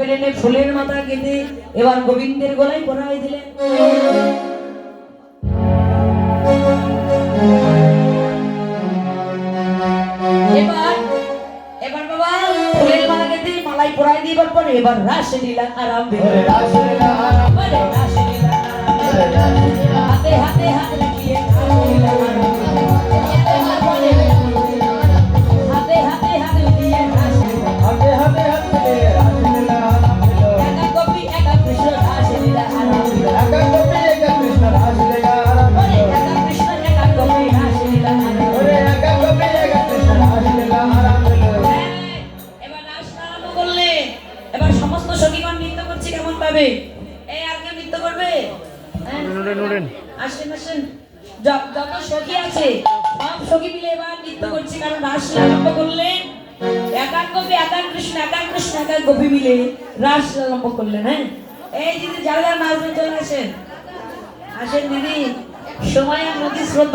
টেনে ফুলের মাথা কেটে এবার গোবিন্দের গলায় পরাই দিলেন। এবার এবার বাবা ফুলের মালা কেটে মালাই পরাই দিবার পরে এবার রাসলীলা আরম্ভ হলো। রাসলীলা আরম্ভ হলো। রাসলীলা হাতে হাতে হাত লাগিয়ে রাসলীলা আরম্ভ হলো। হাতে হাতে হাত লাগিয়ে রাসলীলা হাতে হাতে হাত লাগিয়ে রাসলীলা আরম্ভ হলো। একা গোপী একা কৃষ্ণ রাসলীলা আরম্ভ হলো। একা গোপী একা কৃষ্ণ রাসলীলা আরম্ভ হলো। একা কৃষ্ণ একা গোপী রাসলীলা আরম্ভ হলো। একা গোপী একা কৃষ্ণ রাসলীলা আরম্ভ হলো। এবার রাস আরম্ভ করলে এবার সমস্ত সখীগণ নৃত্য করছে কেমন ভাবে? এই আর কেউ নৃত্য করবে? আসেন আসেন, যত সখী আছে সব সখী মিলে এবার নৃত্য করছে, কারণ রাস আরম্ভ করলেন। একা গোপী একা কৃষ্ণ একা গোপী মিলে রাস আরম্ভ করলেন। হ্যাঁ, এই দিদি যারা যারা নাচবেন চলে আসেন। আসেন দিদি, সময় আর নদী স্রোত